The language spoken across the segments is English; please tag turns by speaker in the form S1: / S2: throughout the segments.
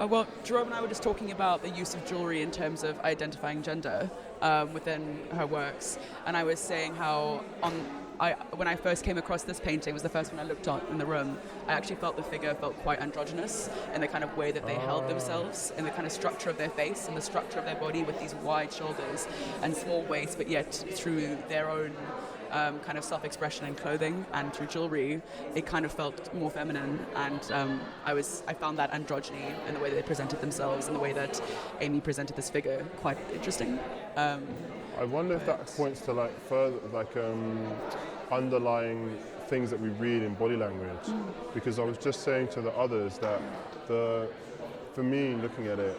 S1: Well, Jerome and I were just talking about the use of jewellery in terms of identifying gender within her works, and I was saying how when I first came across this painting, it was the first one I looked at in the room, I actually felt the figure felt quite androgynous in the kind of way that they held themselves, in the kind of structure of their face and the structure of their body with these wide shoulders and small waist, but yet through their own kind of self-expression in clothing and through jewellery, it kind of felt more feminine, and I found that androgyny in the way that they presented themselves and the way that Amy presented this figure quite interesting.
S2: I wonder if that points to like further underlying things that we read in body language, because I was just saying to the others that for me looking at it,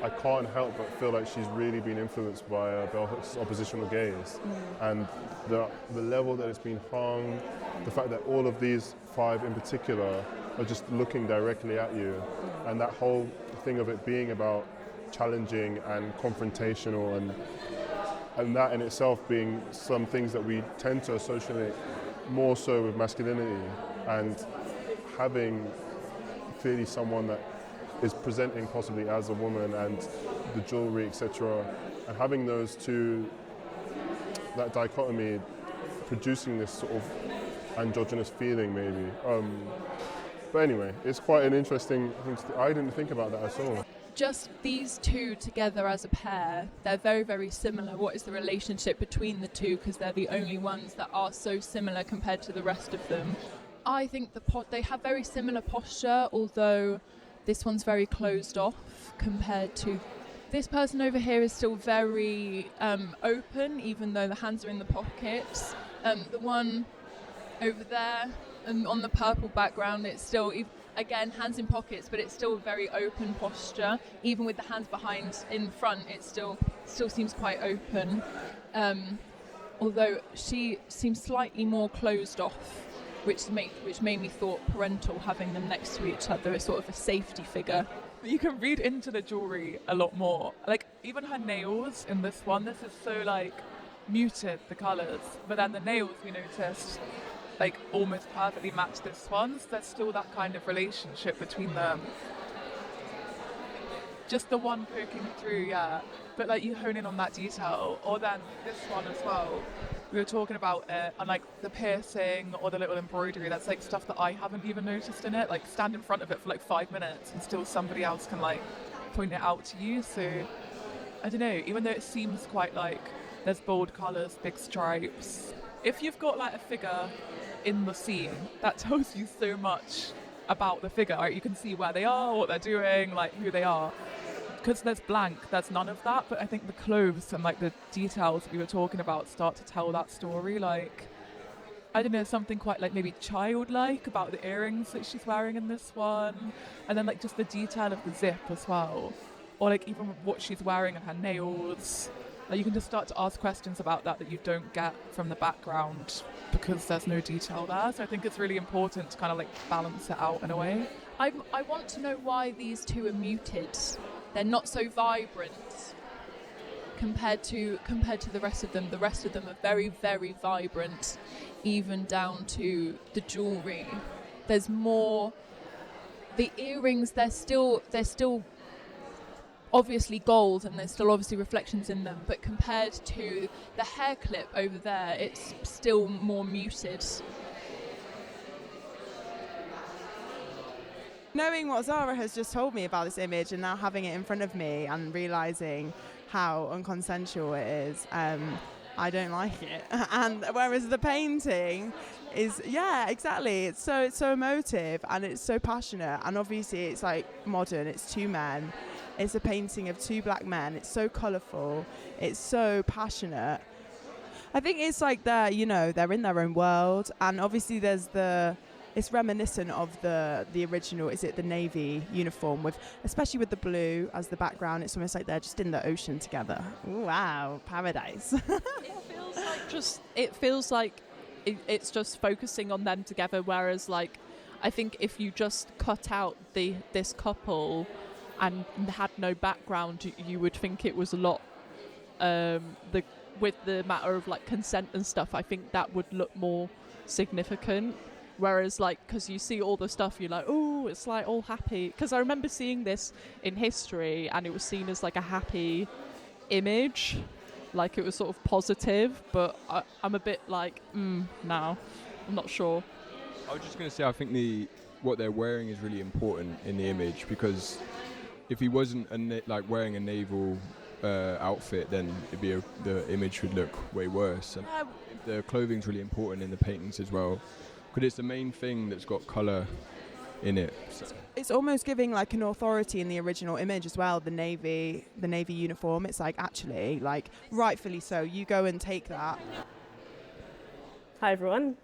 S2: I can't help but feel like she's really been influenced by bell hook's oppositional gaze, and the level that it's been hung, the fact that all of these 5 in particular are just looking directly at you, and that whole thing of it being about challenging and confrontational, and that in itself being some things that we tend to associate more so with masculinity, and having clearly someone that is presenting possibly as a woman and the jewellery, etc., and having those two, that dichotomy, producing this sort of androgynous feeling maybe. But anyway, it's quite an interesting thing. I didn't think about that at all.
S3: Just these two together as a pair, they're very, very similar. What is the relationship between the two? Because they're the only ones that are so similar compared to the rest of them. I think they have very similar posture, although this one's very closed off compared to this person over here is still very open, even though the hands are in the pockets. The one over there and on the purple background, it's still, again, hands in pockets, but it's still a very open posture. Even with the hands behind in front, it still seems quite open. Although she seems slightly more closed off, which made me thought parental, having them next to each other is sort of a safety figure.
S4: You can read into the jewellery a lot more. Like, even her nails in this one, this is so, like, muted, the colours. But then the nails, we noticed, like, almost perfectly match this one. So there's still that kind of relationship between them. Just the one poking through, yeah. But, like, you hone in on that detail. Or then this one as well. We were talking about it, and like the piercing or the little embroidery, that's like stuff that I haven't even noticed in it. Like, stand in front of it for like 5 minutes and still somebody else can like point it out to you. So I don't know, even though it seems quite like there's bold colours, big stripes, if you've got like a figure in the scene, that tells you so much about the figure, right? You can see where they are, what they're doing, like who they are. Because there's blank, there's none of that, but I think the clothes and like the details that we were talking about start to tell that story. Like, I don't know, something quite like maybe childlike about the earrings that she's wearing in this one, and then like just the detail of the zip as well, or like even what she's wearing and her nails. Like, you can just start to ask questions about that you don't get from the background because there's no detail there. So I think it's really important to kind of like balance it out in a way.
S3: I want to know why these two are muted. They're not so vibrant compared to the rest of them. The rest of them are very, very vibrant, even down to the jewellery. There's more. The earrings, they're still obviously gold, and there's still obviously reflections in them, but compared to the hair clip over there, it's still more muted.
S5: Knowing what Zara has just told me about this image and now having it in front of me and realising how unconsensual it is, I don't like it. And whereas the painting is, yeah, exactly, it's so emotive and it's so passionate, and obviously it's like modern, it's two men, it's a painting of two black men, it's so colourful, it's so passionate. I think it's like they're in their own world, and obviously it's reminiscent of the original, is it the Navy uniform, especially with the blue as the background. It's almost like they're just in the ocean together. Ooh, wow, paradise.
S6: It feels like it's just focusing on them together, whereas like I think if you just cut out this couple and had no background, you would think it was a lot with the matter of like consent and stuff. I think that would look more significant. Whereas, like, because you see all the stuff, you're like, oh, it's like all happy. Because I remember seeing this in history and it was seen as like a happy image, like it was sort of positive, but I'm a bit like, now, I'm not sure.
S7: I was just going to say, I think what they're wearing is really important in the image, because if he wasn't like wearing a naval outfit, then the image would look way worse. And the clothing's really important in the paintings as well, because it's the main thing that's got colour in it. So.
S5: It's almost giving like an authority in the original image as well, the navy uniform. It's like, actually, like, rightfully so, you go and take that.
S8: Hi everyone.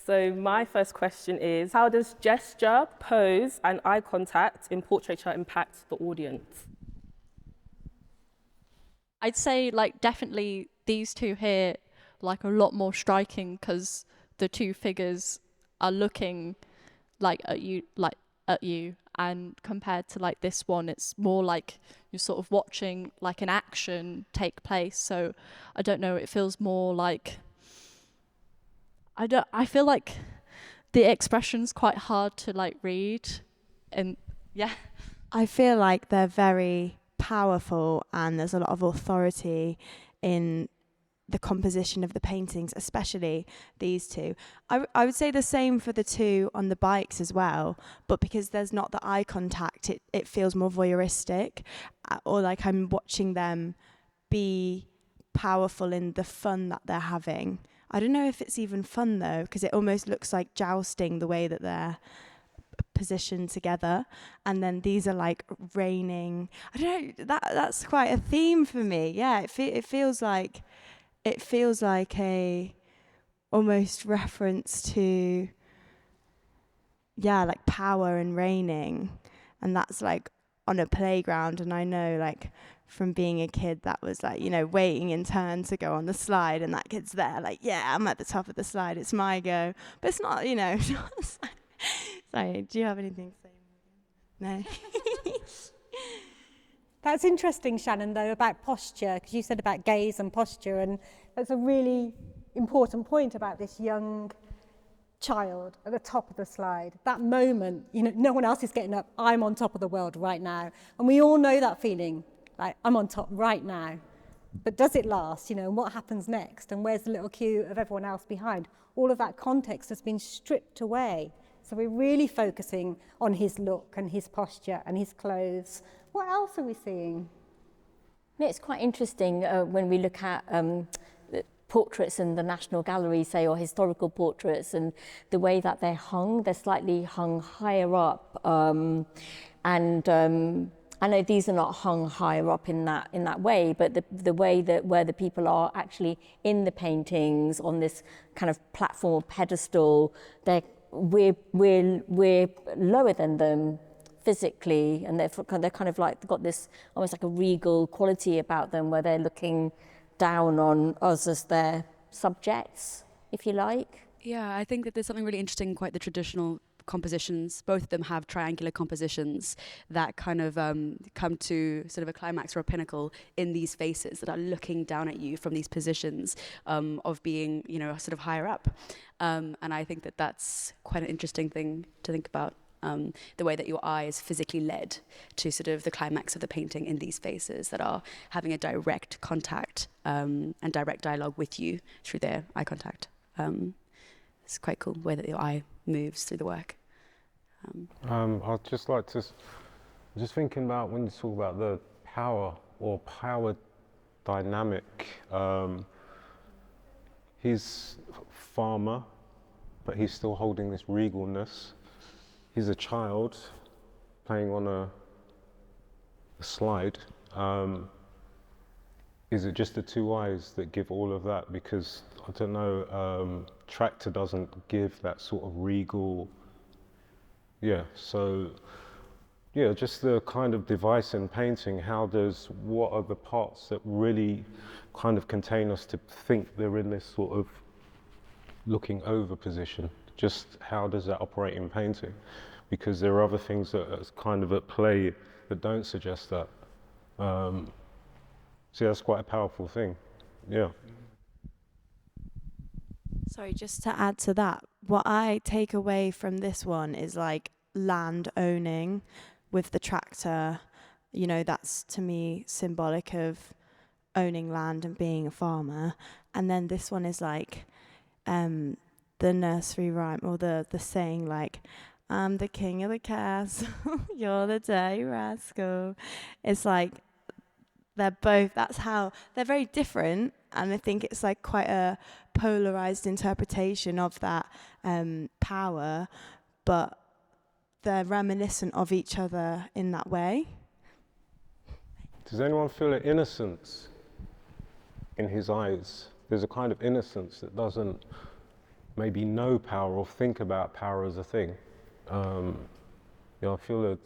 S8: So my first question is, how does gesture, pose and eye contact in portraiture impact the audience?
S6: I'd say like definitely these two here like a lot more striking, because the two figures are looking like at you, and compared to like this one, it's more like you're sort of watching like an action take place. So I don't know, it feels more like I feel like the expression's quite hard to like read, and yeah.
S5: I feel like they're very powerful and there's a lot of authority in the composition of the paintings, especially these two. I would say the same for the two on the bikes as well, but because there's not the eye contact, it feels more voyeuristic, or like I'm watching them be powerful in the fun that they're having. I don't know if it's even fun though, because it almost looks like jousting the way that they're positioned together, and then these are like raining. I don't know, that's quite a theme for me. Yeah, it feels like a almost reference to, yeah, like power and raining, and that's like on a playground. And I know, like, from being a kid, that was like, you know, waiting in turn to go on the slide, and that kid's there like, yeah, I'm at the top of the slide, it's my go. But it's not, you know. Sorry, do you have anything to say? No.
S9: That's interesting, Shannon, though, about posture, because you said about gaze and posture, and that's a really important point about this young child at the top of the slide. That moment, you know, no one else is getting up, I'm on top of the world right now. And we all know that feeling, like, I'm on top right now. But does it last, you know, and what happens next? And where's the little queue of everyone else behind? All of that context has been stripped away. So we're really focusing on his look and his posture and his clothes. What else are we seeing?
S10: Yeah, it's quite interesting when we look at portraits in the National Gallery, say, or historical portraits, and the way that they're hung. They're slightly hung higher up, and I know these are not hung higher up in that way, but the way that where the people are actually in the paintings on this kind of platform or pedestal, we're lower than them physically, and they're kind of like got this almost like a regal quality about them, where they're looking down on us as their subjects, if you like.
S11: Yeah, I think that there's something really interesting in quite the traditional compositions. Both of them have triangular compositions that kind of come to sort of a climax or a pinnacle in these faces that are looking down at you from these positions of being, you know, sort of higher up. And I think that that's quite an interesting thing to think about. The way that your eye is physically led to sort of the climax of the painting in these faces that are having a direct contact and direct dialogue with you through their eye contact. It's quite cool the way that your eye moves through the work.
S12: I'd just like to, just thinking about when you talk about the power or power dynamic, he's farmer, but he's still holding this regalness. He's a child playing on a slide. Is it just the two eyes that give all of that? Because, I don't know, Tractor doesn't give that sort of regal, so, just the kind of device in painting, what are the parts that really kind of contain us to think they're in this sort of looking over position? Just how does that operate in painting? Because there are other things that are kind of at play that don't suggest that. So that's quite a powerful thing, yeah.
S5: Sorry, just to add to that, what I take away from this one is like land owning with the tractor. You know, that's to me symbolic of owning land and being a farmer. And then this one is like the nursery rhyme or the saying like, I'm the king of the castle, you're the dirty rascal. It's like they're both, that's how, they're very different. And I think it's like quite a polarized interpretation of that power, but they're reminiscent of each other in that way.
S12: Does anyone feel an innocence in his eyes? There's a kind of innocence that doesn't maybe know power or think about power as a thing. I feel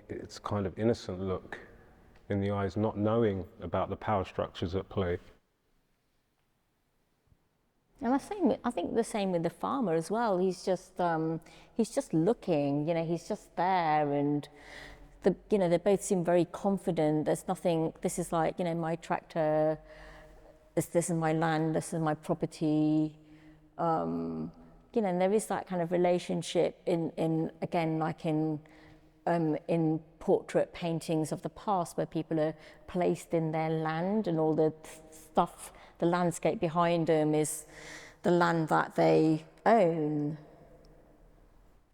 S12: it's kind of innocent look in the eyes, not knowing about the power structures at play.
S10: And I think the same with the farmer as well. He's just looking, he's just there, and they both seem very confident. There's nothing. This is like, my tractor. This is my land. This is my property. And there is that kind of relationship in portrait paintings of the past, where people are placed in their land, and all the stuff, the landscape behind them is the land that they own.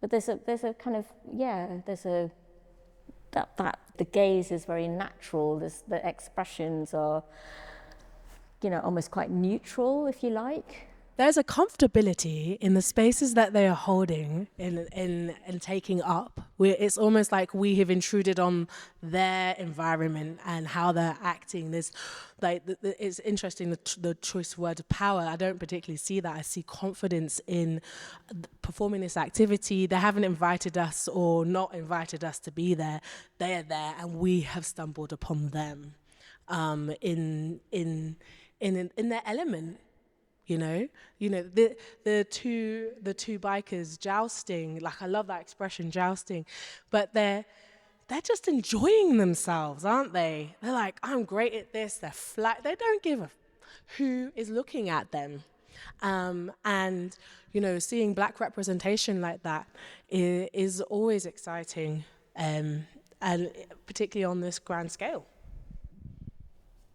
S10: But there's a kind of, that the gaze is very natural. The expressions are, almost quite neutral, if you like.
S13: There's a comfortability in the spaces that they are holding and taking up. It's almost like we have intruded on their environment and how they're acting. There's it's interesting, the choice word of power. I don't particularly see that. I see confidence in performing this activity. They haven't invited us or not invited us to be there. They are there, and we have stumbled upon them in their element. The two bikers jousting, like, I love that expression, jousting, but they're just enjoying themselves, aren't they? They're like, I'm great at this. They're flat. They don't give a who is looking at them. And seeing Black representation like that is always exciting, and particularly on this grand scale.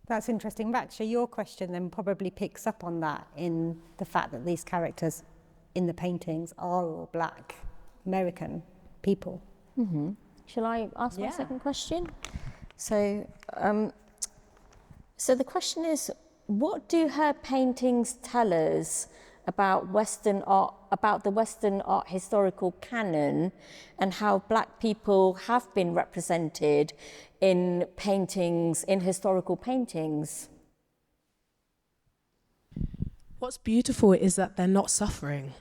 S9: That's interesting. Raksha, your question then probably picks up on that, in the fact that these characters in the paintings are all Black American people.
S10: Mm-hmm. Shall I ask my second question? So the question is, what do her paintings tell us about Western art, about the Western art historical canon, and how Black people have been represented in paintings, in historical paintings?
S13: What's beautiful is that they're not suffering.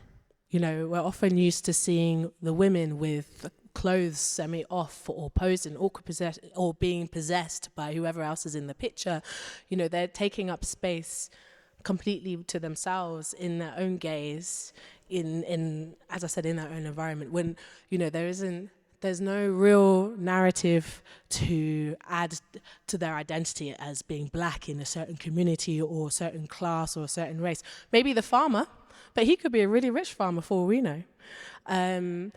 S13: We're often used to seeing the women with clothes semi-off or posing, or being possessed by whoever else is in the picture. They're taking up space completely to themselves in their own gaze, in as I said, in their own environment. When there's no real narrative to add to their identity as being Black in a certain community or a certain class or a certain race. Maybe the farmer, but he could be a really rich farmer for all we know. And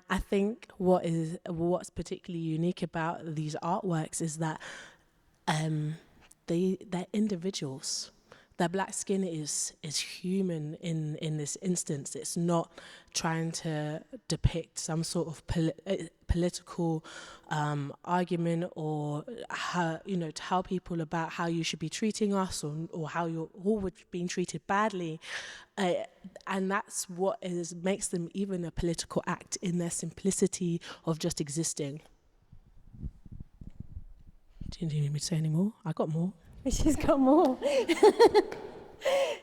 S13: I think what's particularly unique about these artworks is that they're individuals. Their Black skin is human in this instance. It's not trying to depict some sort of political argument, or to tell people about how you should be treating us, or how you're all being treated badly. And that's what makes them even a political act, in their simplicity of just existing. Do you need me to say any more? I got more.
S9: She's got more.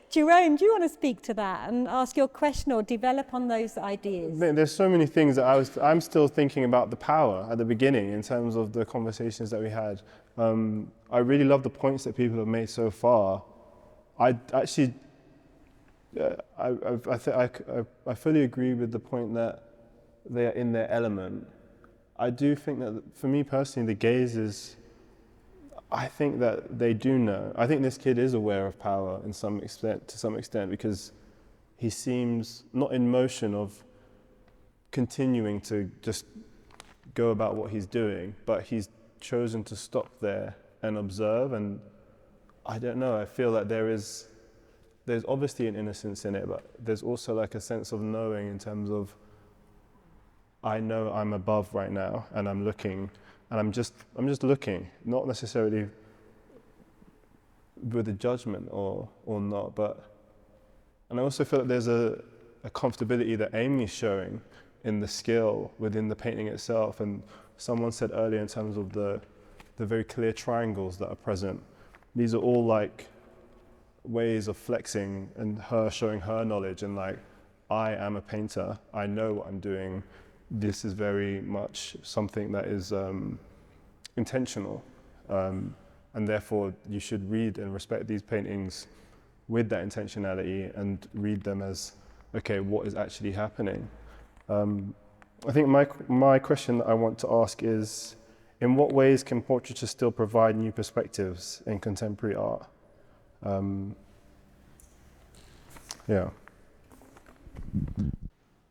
S9: Jerome, do you want to speak to that and ask your question or develop on those ideas?
S2: There's so many things that I'm still thinking about the power at the beginning in terms of the conversations that we had. I really love the points that people have made so far. I actually, I fully agree with the point that they are in their element. I do think that, for me personally, the gaze is, I think that they do know. I think this kid is aware of power to some extent, because he seems not in motion of continuing to just go about what he's doing, but he's chosen to stop there and observe. And I don't know, I feel like there's obviously an innocence in it, but there's also like a sense of knowing in terms of, I know I'm above right now and I'm looking, and I'm just looking, not necessarily with a judgment or not, and I also feel like there's a comfortability that Amy's showing in the skill within the painting itself. And someone said earlier in terms of the very clear triangles that are present, these are all like ways of flexing and her showing her knowledge and like, I am a painter, I know what I'm doing, this is very much something that is intentional, and therefore you should read and respect these paintings with that intentionality and read them as, okay, what is actually happening? I think my question that I want to ask is, in what ways can portraiture still provide new perspectives in contemporary art? Yeah.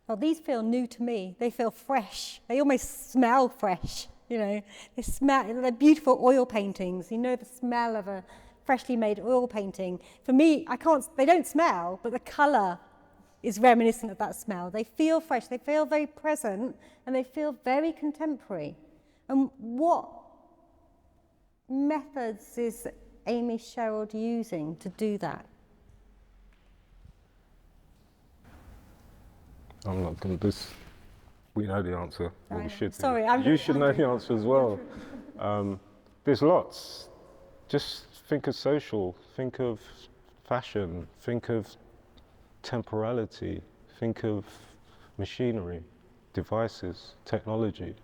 S9: Well, these feel new to me. They feel fresh. They almost smell fresh, you know. They're beautiful oil paintings. You know the smell of a freshly made oil painting. For me, they don't smell, but the colour is reminiscent of that smell. They feel fresh, they feel very present, and they feel very contemporary. And what methods is Amy Sherald using to do that?
S12: I'm not going to we know the answer. Well, we should.
S9: Sorry,
S12: you should know the answer as well. There's lots. Just think of social, think of fashion, think of temporality, think of machinery, devices, technology.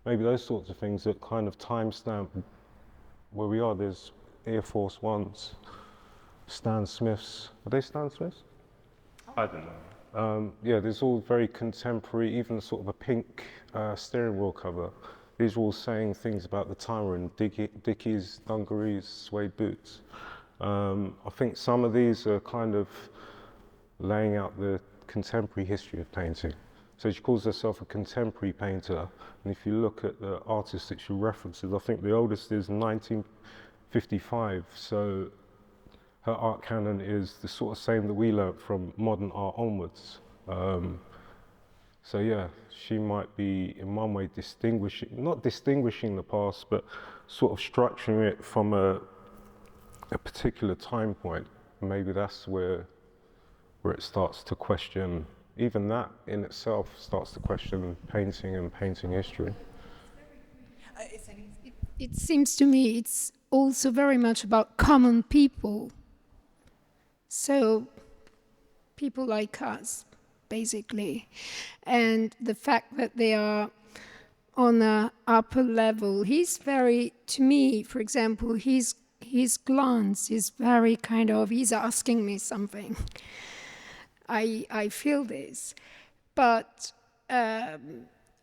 S12: Maybe those sorts of things that kind of timestamp where we are. There's Air Force Ones, Stan Smiths. Are they Stan Smiths? I don't know. Yeah, there's all very contemporary, even sort of a pink steering wheel cover. These are all saying things about the time we're in, Dickies, dungarees, suede boots. I think some of these are kind of laying out the contemporary history of painting. So she calls herself a contemporary painter, and if you look at the artists that she references, I think the oldest is 1955, so her art canon is the sort of same that we learnt from modern art onwards. So yeah, she might be in one way not distinguishing the past, but sort of structuring it from a particular time point. Maybe that's where it starts to question, even that in itself starts to question painting and painting history.
S14: It seems to me it's also very much about common people. So people like us, basically. And the fact that they are on an upper level, to me, for example, his glance is very he's asking me something. I feel this. But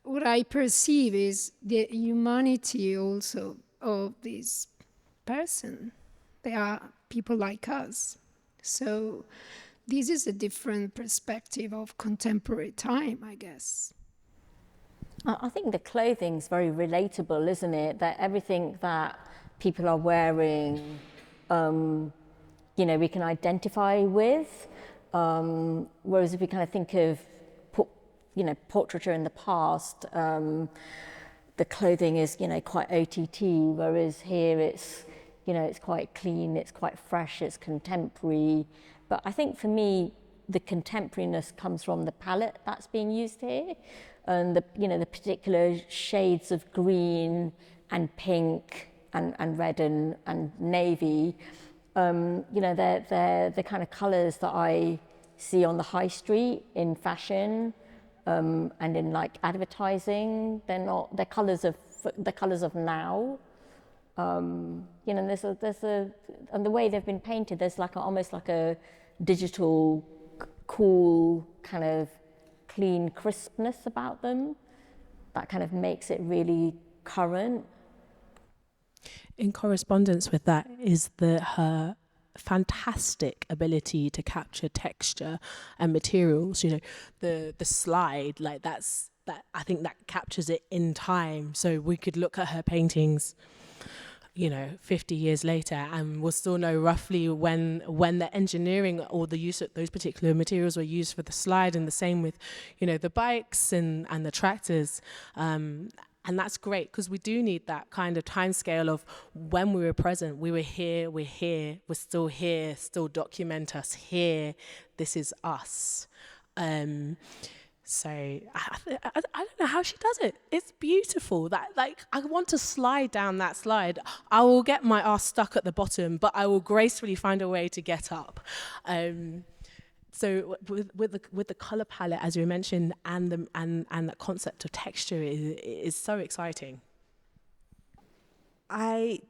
S14: what I perceive is the humanity also of this person. They are people like us. So this is a different perspective of contemporary time, I guess.
S10: I think the clothing's very relatable, isn't it? That everything that people are wearing, we can identify with. Whereas if we kind of think of, portraiture in the past, the clothing is, quite OTT, whereas here it's, it's quite clean, it's quite fresh, it's contemporary. But I think for me, the contemporariness comes from the palette that's being used here, and the particular shades of green and pink and red and navy. They're the kind of colours that I see on the high street in fashion and in advertising. They're colours of now. And and the way they've been painted, there's almost like a digital, cool kind of clean crispness about them that kind of makes it really current.
S13: In correspondence with that is her fantastic ability to capture texture and materials. You know, the slide, like that. I think that captures it in time. So we could look at her paintings, you know, 50 years later, and we'll still know roughly when the engineering or the use of those particular materials were used for the slide, and the same with, you know, the bikes and the tractors. And that's great, because we do need that kind of time scale of when we were present, we were here, we're still here, still document us here, this is us. So I don't know how she does it. It's beautiful. That, like, I want to slide down that slide. I will get my ass stuck at the bottom, but I will gracefully find a way to get up. So with the color palette, as you mentioned, and the concept of texture is so exciting.
S15: I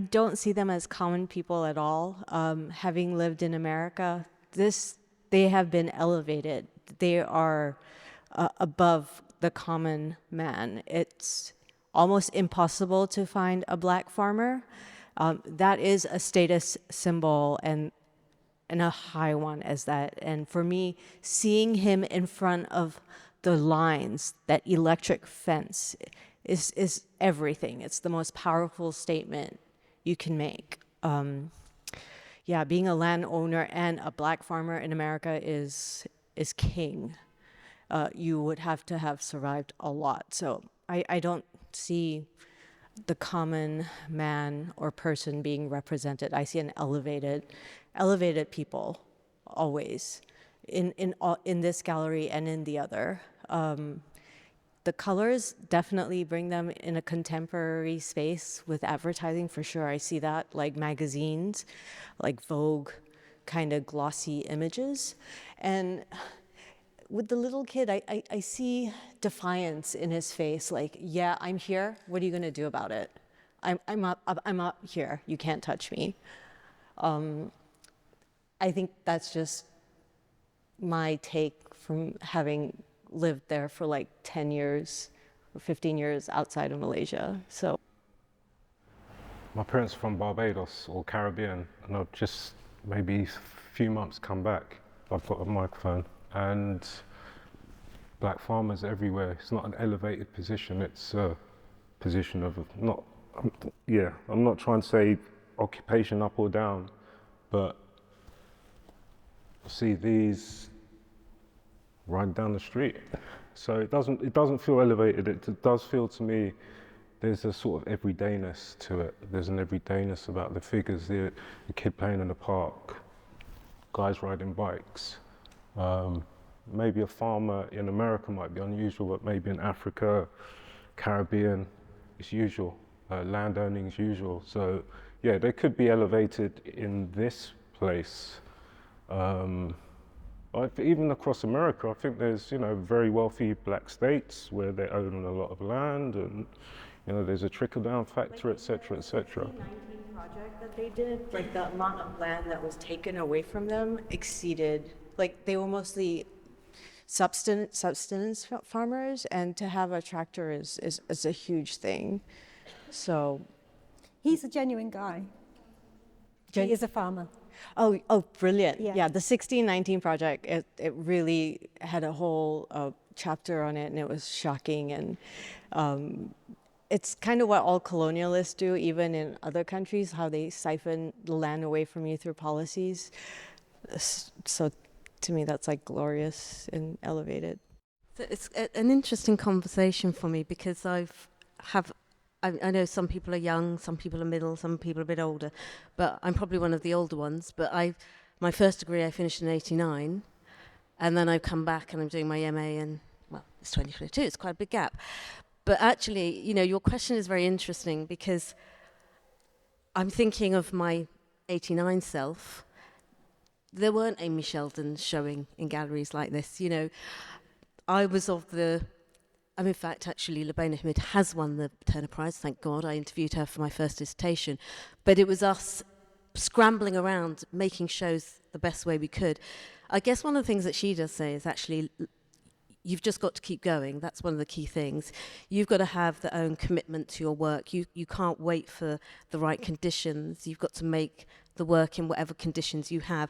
S15: don't see them as common people at all. Having lived in America, they have been elevated. They are above the common man. It's almost impossible to find a black farmer. That is a status symbol, and a high one as that. And for me, seeing him in front of the lines, that electric fence, is everything. It's the most powerful statement you can make. Yeah, being a landowner and a black farmer in America is king. You would have to have survived a lot. So I don't see the common man or person being represented. I see an elevated people always in this gallery and in the other. The colors definitely bring them in a contemporary space with advertising, for sure. I see that, like magazines, like Vogue, kind of glossy images. And with the little kid, I see defiance in his face, like, yeah, I'm here, what are you gonna do about it? I'm up here, you can't touch me. I think that's just my take from having lived there for like 10 years or 15 years outside of Malaysia. So
S12: my parents are from Barbados or Caribbean, and I've just maybe a few months come back. I've got a microphone, and black farmers everywhere. It's not an elevated position, it's a position of I'm not trying to say occupation up or down, but see these right down the street. So it doesn't feel elevated. It does feel to me there's a sort of everydayness to it. There's an everydayness about the figures, the kid playing in the park, guys riding bikes. Maybe a farmer in America might be unusual, but maybe in Africa, Caribbean, it's usual. Land owning is usual. So yeah, they could be elevated in this place. Even across America, I think there's, very wealthy black states where they own a lot of land, and there's a trickle-down factor, et cetera, et cetera.
S15: The 19 project that they did, like the amount of land that was taken away from them exceeded, like they were mostly subsistence farmers, and to have a tractor is a huge thing. So
S9: he's a genuine guy. He is a farmer.
S15: Oh, brilliant.
S9: Yeah.
S15: Yeah, the 1619 project, it really had a whole chapter on it, and it was shocking. And it's kind of what all colonialists do, even in other countries, how they siphon the land away from you through policies. So to me, that's like glorious and elevated.
S16: So it's an interesting conversation for me, because I know some people are young, some people are middle, some people are a bit older, but I'm probably one of the older ones. But my first degree I finished in '89, and then I've come back and I'm doing my MA in, well, it's 2022, it's quite a big gap. But actually, your question is very interesting, because I'm thinking of my '89 self. There weren't Amy Sheldons showing in galleries like this. I was in fact, actually, Lubena Hamid has won the Turner Prize, thank God. I interviewed her for my first dissertation. But it was us scrambling around, making shows the best way we could. I guess one of the things that she does say is actually, you've just got to keep going. That's one of the key things. You've got to have the own commitment to your work. You can't wait for the right conditions. You've got to make the work in whatever conditions you have.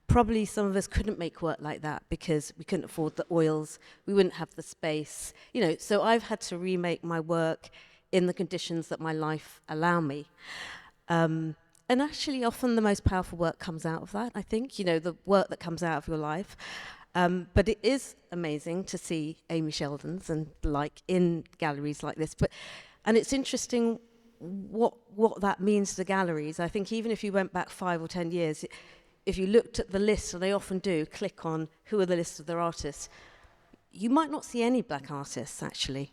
S16: Probably some of us couldn't make work like that because we couldn't afford the oils, we wouldn't have the space, you know, so I've had to remake my work in the conditions that my life allow me. And actually often the most powerful work comes out of that, I think, you know, the work that comes out of your life. But it is amazing to see Amy Sherald's and like in galleries like this. And it's interesting what that means to galleries. I think even if you went back 5 or 10 years, if you looked at the list, and they often do, click on who are the list of their artists, you might not see any black artists actually.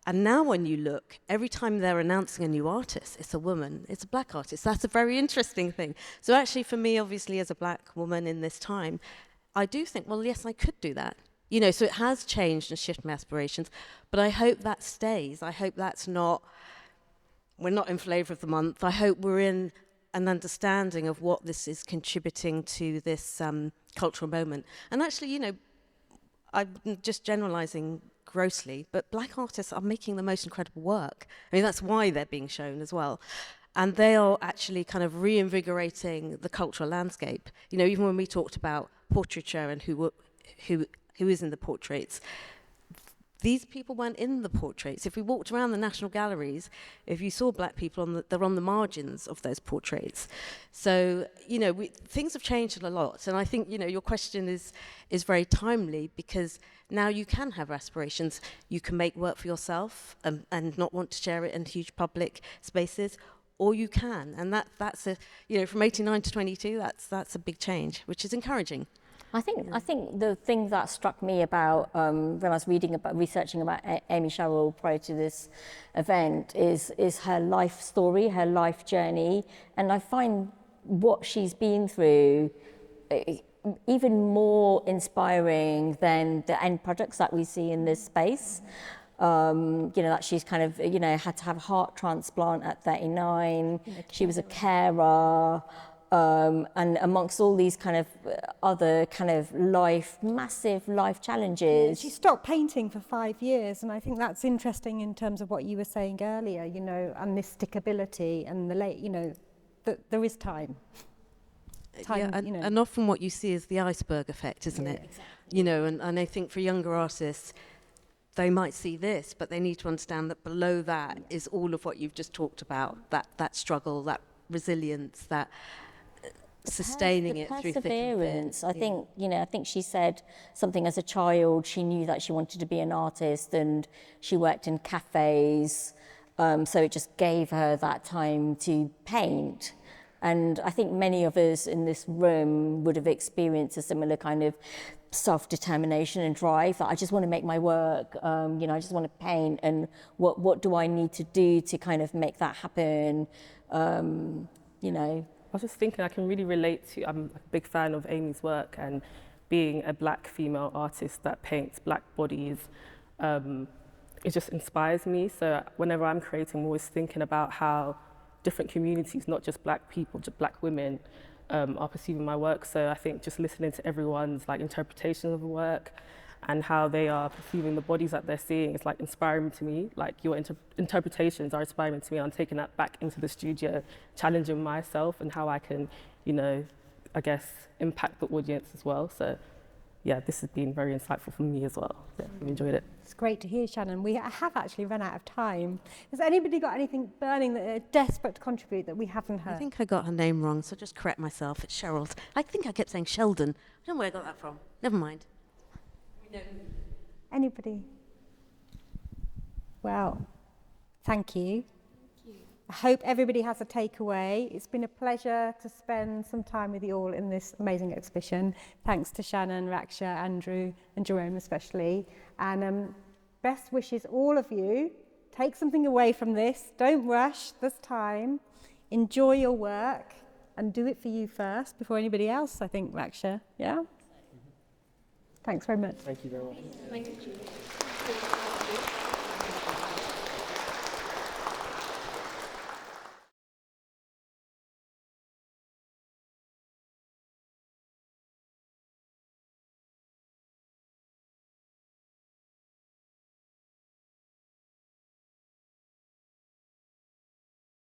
S16: And now when you look, every time they're announcing a new artist, it's a woman, it's a black artist. That's a very interesting thing. So actually for me, obviously as a black woman in this time, I do think, well, yes, I could do that. You know, so it has changed and shifted my aspirations, but I hope that stays. I hope that's not, we're not in flavour of the month. I hope we're in an understanding of what this is contributing to this cultural moment. And actually, you know, I'm just generalising grossly, but black artists are making the most incredible work. I mean, that's why they're being shown as well. And they are actually kind of reinvigorating the cultural landscape. You know, even when we talked about portraiture and who is in the portraits, these people weren't in the portraits. If we walked around the National Galleries, if you saw black people, they're on the margins of those portraits. So, you know, things have changed a lot. And I think, you know, your question is very timely because now you can have aspirations. You can make work for yourself and not want to share it in huge public spaces, or you can. And that's a, you know, from 89 to 22, that's a big change, which is encouraging.
S10: I think the thing that struck me about when I was researching about Amy Sherald prior to this event is her life story, her life journey, and I find what she's been through even more inspiring than the end products that we see in this space. You know, that she's kind of, you know, had to have a heart transplant at 39. She was a carer. And amongst all these kind of other kind of massive life challenges.
S9: She stopped painting for 5 years, and I think that's interesting in terms of what you were saying earlier, you know, and this stickability and you know, that there is time.
S16: Yeah, and, you know. And often what you see is the iceberg effect, isn't it? Exactly. You know, and I think for younger artists, they might see this, but they need to understand that below that is all of what you've just talked about, that struggle, that resilience, that sustaining it through
S10: perseverance. I think, you know, I think she said something as a child, she knew that she wanted to be an artist and she worked in cafes, so it just gave her that time to paint. And I think many of us in this room would have experienced a similar kind of self-determination and drive that I just want to make my work, you know, I just want to paint, and what do I need to do to kind of make that happen, you know.
S8: I was just thinking I can really relate to, I'm a big fan of Amy's work, and being a black female artist that paints black bodies, it just inspires me. So whenever I'm creating, I'm always thinking about how different communities, not just black people, just black women, are perceiving my work. So I think just listening to everyone's like interpretation of the work and how they are perceiving the bodies that they're seeing is like inspiring to me. Like your interpretations are inspiring to me. I'm taking that back into the studio, challenging myself and how I can, you know, I guess impact the audience as well. So yeah, this has been very insightful for me as well. Yeah, I've enjoyed it.
S9: It's great to hear, Shannon. We have actually run out of time. Has anybody got anything burning that are desperate to contribute that we haven't heard?
S16: I think I got her name wrong, so just correct myself. It's Sherald. I think I kept saying Sheldon. I don't know where I got that from. Never mind.
S9: Anybody? Well, thank you. I hope everybody has a takeaway. It's been a pleasure to spend some time with you all in this amazing exhibition. Thanks to Shannon, Raksha, Andrew and Jerome especially. And best wishes all of you. Take something away from this. Don't rush. There's time. Enjoy your work and do it for you first before anybody else, I think, Raksha. Yeah? Thanks very much.
S8: Thank you very much.
S10: Thank you.